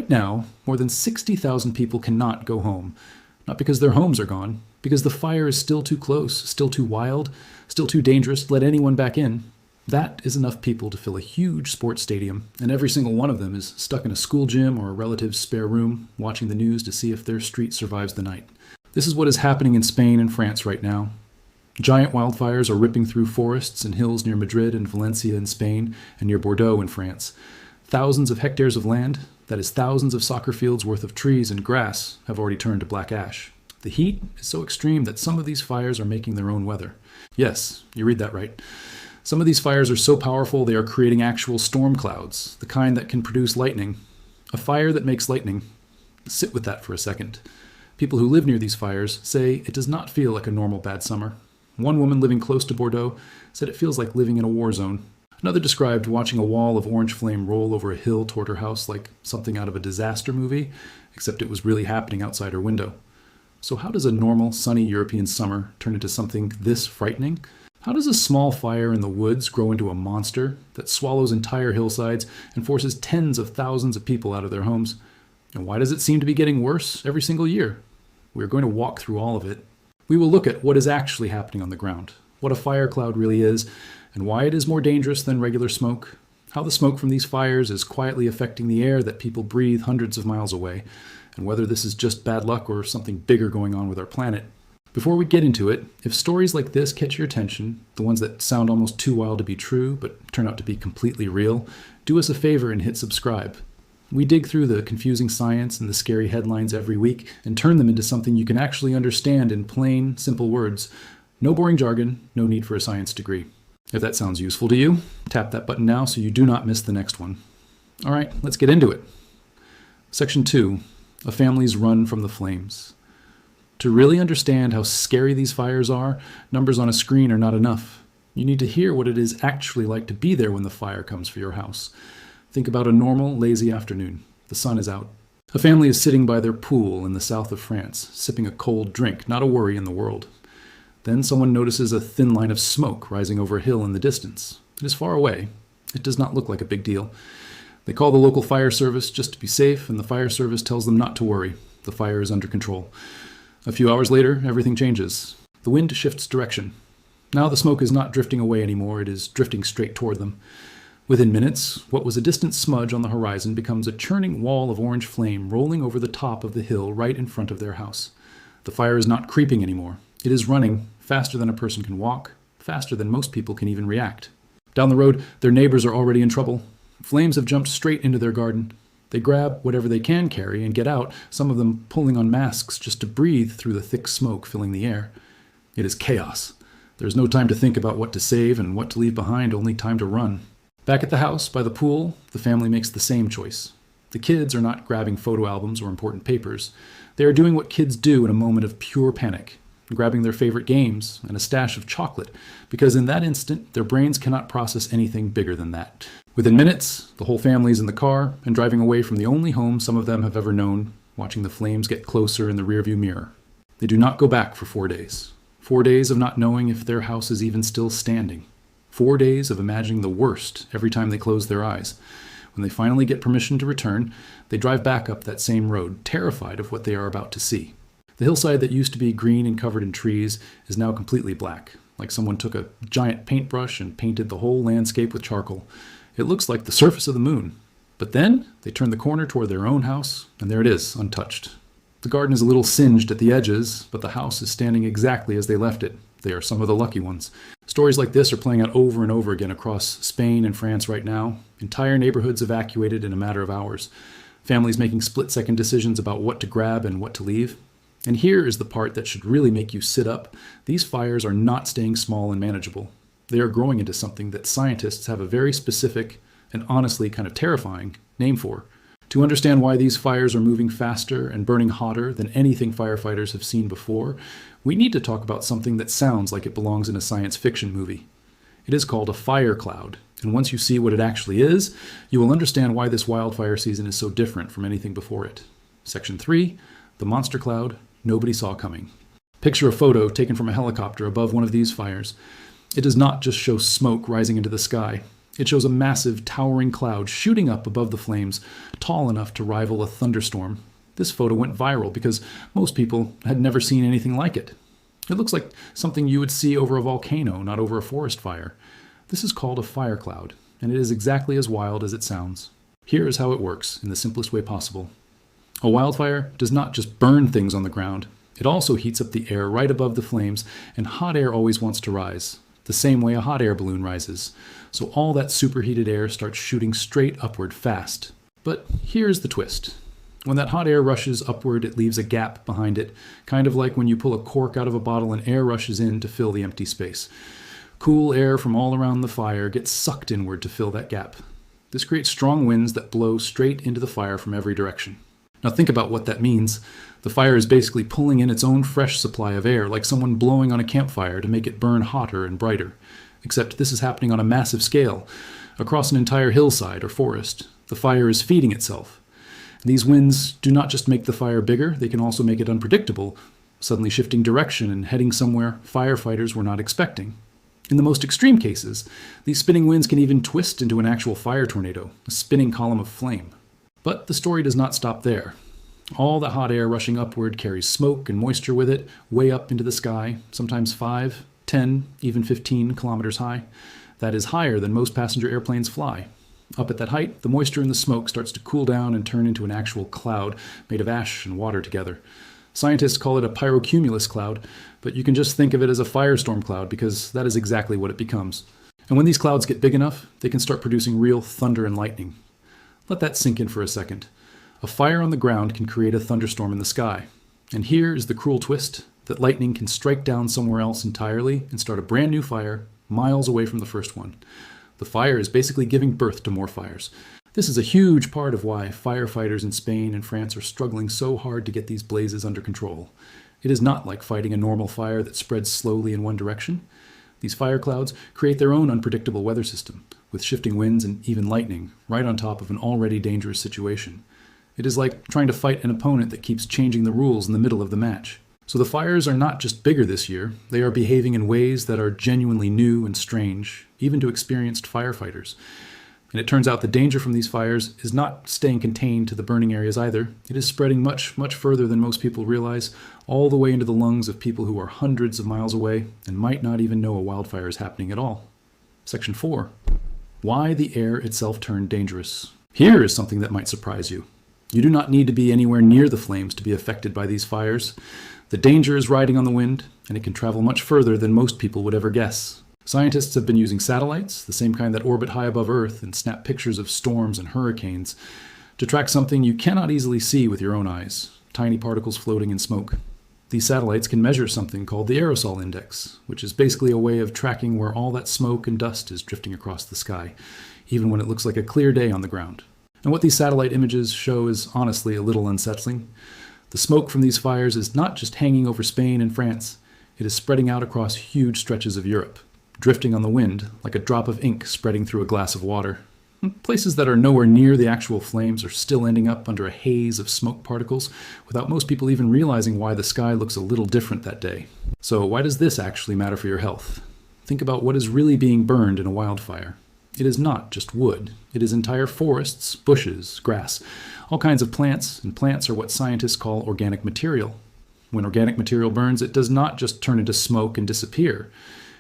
Right now, more than 60,000 people cannot go home. Not because their homes are gone, because the fire is still too close, still too wild, still too dangerous to let anyone back in. That is enough people to fill a huge sports stadium, and every single one of them is stuck in a school gym or a relative's spare room, watching the news to see if their street survives the night. This is what is happening in Spain and France right now. Giant wildfires are ripping through forests and hills near Madrid and Valencia in Spain and near Bordeaux in France. Thousands of hectares of land, that is thousands of soccer fields worth of trees and grass, have already turned to black ash. The heat is so extreme that some of these fires are making their own weather. Yes, you read that right. Some of these fires are so powerful they are creating actual storm clouds, the kind that can produce lightning. A fire that makes lightning. Sit with that for a second. People who live near these fires say it does not feel like a normal bad summer. One woman living close to Bordeaux said it feels like living in a war zone. Another described watching a wall of orange flame roll over a hill toward her house like something out of a disaster movie, except it was really happening outside her window. So how does a normal, sunny European summer turn into something this frightening? How does a small fire in the woods grow into a monster that swallows entire hillsides and forces tens of thousands of people out of their homes? And why does it seem to be getting worse every single year? We are going to walk through all of it. We will look at what is actually happening on the ground, what a fire cloud really is, and why it is more dangerous than regular smoke, how the smoke from these fires is quietly affecting the air that people breathe hundreds of miles away, and whether this is just bad luck or something bigger going on with our planet. Before we get into it, if stories like this catch your attention, the ones that sound almost too wild to be true but turn out to be completely real, do us a favor and hit subscribe. We dig through the confusing science and the scary headlines every week and turn them into something you can actually understand in plain, simple words. No boring jargon, no need for a science degree. If that sounds useful to you, tap that button now so you do not miss the next one. All right, let's get into it. Section 2, a family's run from the flames. To really understand how scary these fires are, numbers on a screen are not enough. You need to hear what it is actually like to be there when the fire comes for your house. Think about a normal, lazy afternoon. The sun is out. A family is sitting by their pool in the south of France, sipping a cold drink, not a worry in the world. Then someone notices a thin line of smoke rising over a hill in the distance. It is far away. It does not look like a big deal. They call the local fire service just to be safe, and the fire service tells them not to worry. The fire is under control. A few hours later, everything changes. The wind shifts direction. Now the smoke is not drifting away anymore, it is drifting straight toward them. Within minutes, what was a distant smudge on the horizon becomes a churning wall of orange flame rolling over the top of the hill right in front of their house. The fire is not creeping anymore. It is running faster than a person can walk, faster than most people can even react. Down the road, their neighbors are already in trouble. Flames have jumped straight into their garden. They grab whatever they can carry and get out, some of them pulling on masks just to breathe through the thick smoke filling the air. It is chaos. There is no time to think about what to save and what to leave behind, only time to run. Back at the house, by the pool, the family makes the same choice. The kids are not grabbing photo albums or important papers. They are doing what kids do in a moment of pure panic, grabbing their favorite games and a stash of chocolate, because in that instant, their brains cannot process anything bigger than that. Within minutes, the whole family is in the car and driving away from the only home some of them have ever known, watching the flames get closer in the rearview mirror. They do not go back for 4 days. 4 days of not knowing if their house is even still standing. 4 days of imagining the worst every time they close their eyes. When they finally get permission to return, they drive back up that same road, terrified of what they are about to see. The hillside that used to be green and covered in trees is now completely black, like someone took a giant paintbrush and painted the whole landscape with charcoal. It looks like the surface of the moon. But then they turn the corner toward their own house, and there it is, untouched. The garden is a little singed at the edges, but the house is standing exactly as they left it. They are some of the lucky ones. Stories like this are playing out over and over again across Spain and France right now. Entire neighborhoods evacuated in a matter of hours. Families making split-second decisions about what to grab and what to leave. And here is the part that should really make you sit up. These fires are not staying small and manageable. They are growing into something that scientists have a very specific and honestly kind of terrifying name for. To understand why these fires are moving faster and burning hotter than anything firefighters have seen before, we need to talk about something that sounds like it belongs in a science fiction movie. It is called a fire cloud, and once you see what it actually is, you will understand why this wildfire season is so different from anything before it. Section 3, the monster cloud nobody saw coming. Picture a photo taken from a helicopter above one of these fires. It does not just show smoke rising into the sky. It shows a massive, towering cloud shooting up above the flames, tall enough to rival a thunderstorm. This photo went viral because most people had never seen anything like it. It looks like something you would see over a volcano, not over a forest fire. This is called a fire cloud, and it is exactly as wild as it sounds. Here is how it works in the simplest way possible. A wildfire does not just burn things on the ground. It also heats up the air right above the flames, and hot air always wants to rise, the same way a hot air balloon rises. So all that superheated air starts shooting straight upward fast. But here's the twist. When that hot air rushes upward, it leaves a gap behind it, kind of like when you pull a cork out of a bottle and air rushes in to fill the empty space. Cool air from all around the fire gets sucked inward to fill that gap. This creates strong winds that blow straight into the fire from every direction. Now think about what that means. The fire is basically pulling in its own fresh supply of air, like someone blowing on a campfire to make it burn hotter and brighter. Except this is happening on a massive scale, across an entire hillside or forest. The fire is feeding itself. These winds do not just make the fire bigger, they can also make it unpredictable, suddenly shifting direction and heading somewhere firefighters were not expecting. In the most extreme cases, these spinning winds can even twist into an actual fire tornado, a spinning column of flame. But the story does not stop there. All the hot air rushing upward carries smoke and moisture with it, way up into the sky, sometimes 5, 10, even 15 kilometers high. That is higher than most passenger airplanes fly. Up at that height, the moisture in the smoke starts to cool down and turn into an actual cloud made of ash and water together. Scientists call it a pyrocumulus cloud, but you can just think of it as a firestorm cloud because that is exactly what it becomes. And when these clouds get big enough, they can start producing real thunder and lightning. Let that sink in for a second. A fire on the ground can create a thunderstorm in the sky. And here is the cruel twist, that lightning can strike down somewhere else entirely and start a brand new fire miles away from the first one. The fire is basically giving birth to more fires. This is a huge part of why firefighters in Spain and France are struggling so hard to get these blazes under control. It is not like fighting a normal fire that spreads slowly in one direction. These fire clouds create their own unpredictable weather system, with shifting winds and even lightning, right on top of an already dangerous situation. It is like trying to fight an opponent that keeps changing the rules in the middle of the match. So the fires are not just bigger this year, they are behaving in ways that are genuinely new and strange, even to experienced firefighters. And it turns out the danger from these fires is not staying contained to the burning areas either. It is spreading much, much further than most people realize, all the way into the lungs of people who are hundreds of miles away and might not even know a wildfire is happening at all. Section 4. Why the air itself turned dangerous. Here is something that might surprise you. You do not need to be anywhere near the flames to be affected by these fires. The danger is riding on the wind, and it can travel much further than most people would ever guess. Scientists have been using satellites, the same kind that orbit high above Earth and snap pictures of storms and hurricanes, to track something you cannot easily see with your own eyes, tiny particles floating in smoke. These satellites can measure something called the aerosol index, which is basically a way of tracking where all that smoke and dust is drifting across the sky, even when it looks like a clear day on the ground. And what these satellite images show is honestly a little unsettling. The smoke from these fires is not just hanging over Spain and France, it is spreading out across huge stretches of Europe, drifting on the wind like a drop of ink spreading through a glass of water. Places that are nowhere near the actual flames are still ending up under a haze of smoke particles without most people even realizing why the sky looks a little different that day. So why does this actually matter for your health? Think about what is really being burned in a wildfire. It is not just wood. It is entire forests, bushes, grass, all kinds of plants, and plants are what scientists call organic material. When organic material burns, it does not just turn into smoke and disappear.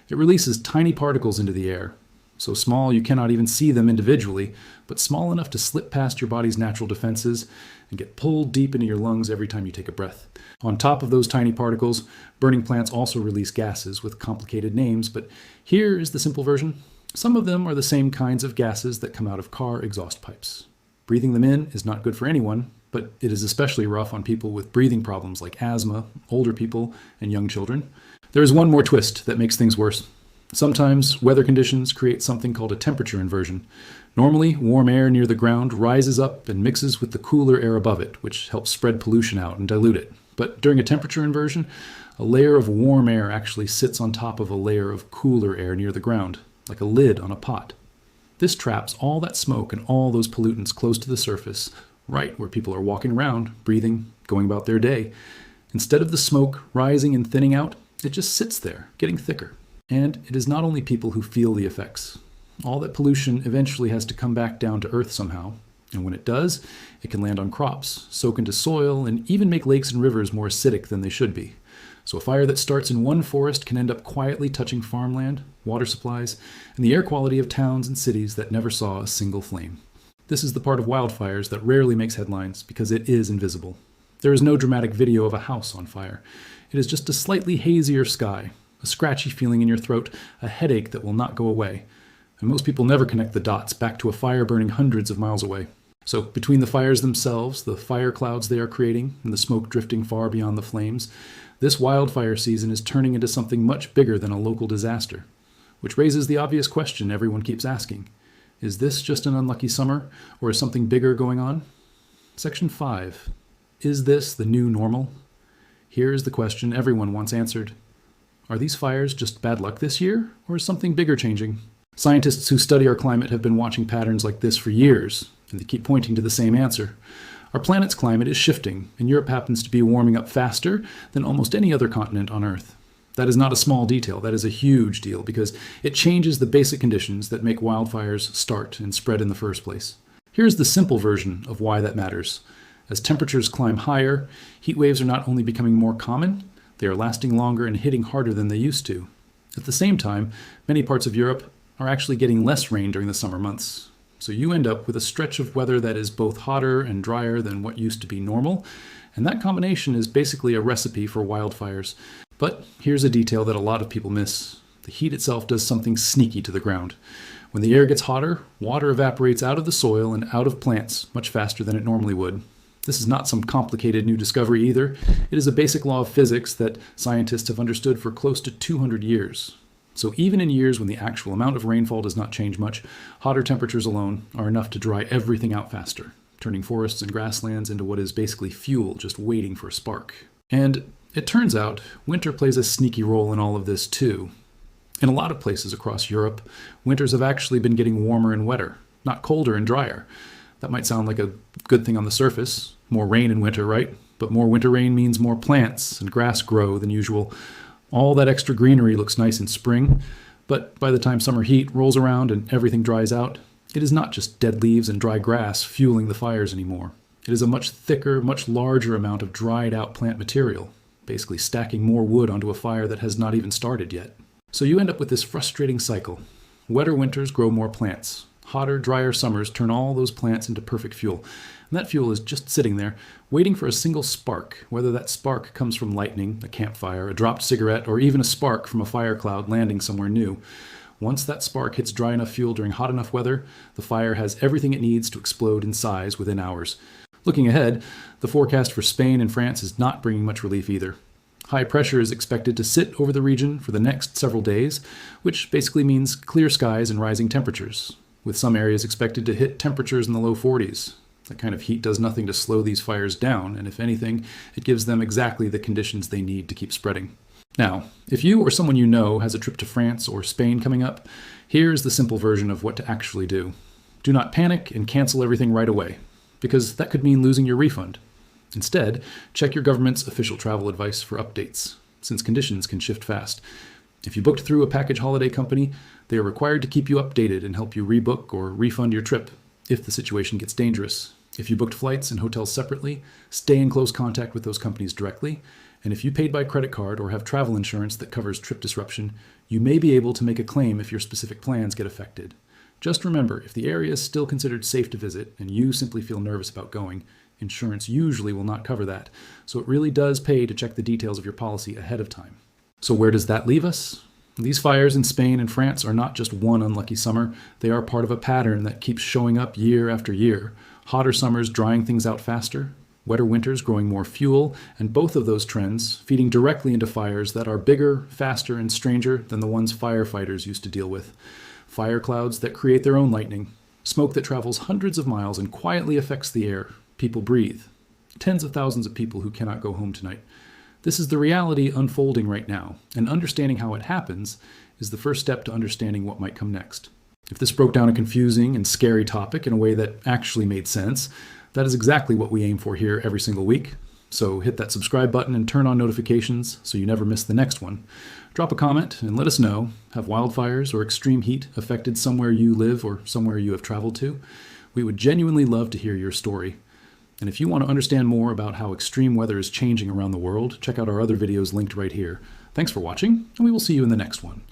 It releases tiny particles into the air, so small you cannot even see them individually, but small enough to slip past your body's natural defenses and get pulled deep into your lungs every time you take a breath. On top of those tiny particles, burning plants also release gases with complicated names, but here is the simple version. Some of them are the same kinds of gases that come out of car exhaust pipes. Breathing them in is not good for anyone, but it is especially rough on people with breathing problems like asthma, older people, and young children. There is one more twist that makes things worse. Sometimes weather conditions create something called a temperature inversion. Normally, warm air near the ground rises up and mixes with the cooler air above it, which helps spread pollution out and dilute it. But during a temperature inversion, a layer of warm air actually sits on top of a layer of cooler air near the ground, like a lid on a pot. This traps all that smoke and all those pollutants close to the surface, right where people are walking around, breathing, going about their day. Instead of the smoke rising and thinning out, it just sits there, getting thicker. And it is not only people who feel the effects. All that pollution eventually has to come back down to Earth somehow. And when it does, it can land on crops, soak into soil, and even make lakes and rivers more acidic than they should be. So a fire that starts in one forest can end up quietly touching farmland, water supplies, and the air quality of towns and cities that never saw a single flame. This is the part of wildfires that rarely makes headlines because it is invisible. There is no dramatic video of a house on fire. It is just a slightly hazier sky, a scratchy feeling in your throat, a headache that will not go away. And most people never connect the dots back to a fire burning hundreds of miles away. So between the fires themselves, the fire clouds they are creating, and the smoke drifting far beyond the flames, this wildfire season is turning into something much bigger than a local disaster. Which raises the obvious question everyone keeps asking. Is this just an unlucky summer, or is something bigger going on? Section 5. Is this the new normal? Here is the question everyone wants answered. Are these fires just bad luck this year, or is something bigger changing? Scientists who study our climate have been watching patterns like this for years, and they keep pointing to the same answer. Our planet's climate is shifting, and Europe happens to be warming up faster than almost any other continent on Earth. That is not a small detail, that is a huge deal, because it changes the basic conditions that make wildfires start and spread in the first place. Here's the simple version of why that matters. As temperatures climb higher, heat waves are not only becoming more common, they are lasting longer and hitting harder than they used to. At the same time, many parts of Europe are actually getting less rain during the summer months. So you end up with a stretch of weather that is both hotter and drier than what used to be normal, and that combination is basically a recipe for wildfires. But here's a detail that a lot of people miss. The heat itself does something sneaky to the ground. When the air gets hotter, water evaporates out of the soil and out of plants much faster than it normally would. This is not some complicated new discovery either. It is a basic law of physics that scientists have understood for close to 200 years. So even in years when the actual amount of rainfall does not change much, hotter temperatures alone are enough to dry everything out faster, turning forests and grasslands into what is basically fuel just waiting for a spark. And it turns out winter plays a sneaky role in all of this too. In a lot of places across Europe, winters have actually been getting warmer and wetter, not colder and drier. That might sound like a good thing on the surface. More rain in winter, right? But more winter rain means more plants and grass grow than usual. All that extra greenery looks nice in spring, but by the time summer heat rolls around and everything dries out, it is not just dead leaves and dry grass fueling the fires anymore. It is a much thicker, much larger amount of dried out plant material, basically stacking more wood onto a fire that has not even started yet. So you end up with this frustrating cycle. Wetter winters grow more plants. Hotter, drier summers turn all those plants into perfect fuel. And that fuel is just sitting there, waiting for a single spark, whether that spark comes from lightning, a campfire, a dropped cigarette, or even a spark from a fire cloud landing somewhere new. Once that spark hits dry enough fuel during hot enough weather, the fire has everything it needs to explode in size within hours. Looking ahead, the forecast for Spain and France is not bringing much relief either. High pressure is expected to sit over the region for the next several days, which basically means clear skies and rising temperatures, with some areas expected to hit temperatures in the low 40s. That kind of heat does nothing to slow these fires down, and if anything, it gives them exactly the conditions they need to keep spreading. Now, if you or someone you know has a trip to France or Spain coming up, here's the simple version of what to actually do. Do not panic and cancel everything right away, because that could mean losing your refund. Instead, check your government's official travel advice for updates, since conditions can shift fast. If you booked through a package holiday company, they are required to keep you updated and help you rebook or refund your trip if the situation gets dangerous. If you booked flights and hotels separately, stay in close contact with those companies directly. And if you paid by credit card or have travel insurance that covers trip disruption, you may be able to make a claim if your specific plans get affected. Just remember, if the area is still considered safe to visit and you simply feel nervous about going, insurance usually will not cover that. So it really does pay to check the details of your policy ahead of time. So where does that leave us? These fires in Spain and France are not just one unlucky summer. They are part of a pattern that keeps showing up year after year. Hotter summers drying things out faster, wetter winters growing more fuel, and both of those trends feeding directly into fires that are bigger, faster, and stranger than the ones firefighters used to deal with. Fire clouds that create their own lightning, smoke that travels hundreds of miles and quietly affects the air people breathe. Tens of thousands of people who cannot go home tonight. This is the reality unfolding right now, and understanding how it happens is the first step to understanding what might come next. If this broke down a confusing and scary topic in a way that actually made sense, that is exactly what we aim for here every single week. So hit that subscribe button and turn on notifications so you never miss the next one. Drop a comment and let us know, have wildfires or extreme heat affected somewhere you live or somewhere you have traveled to? We would genuinely love to hear your story. And if you want to understand more about how extreme weather is changing around the world, check out our other videos linked right here. Thanks for watching, and we will see you in the next one.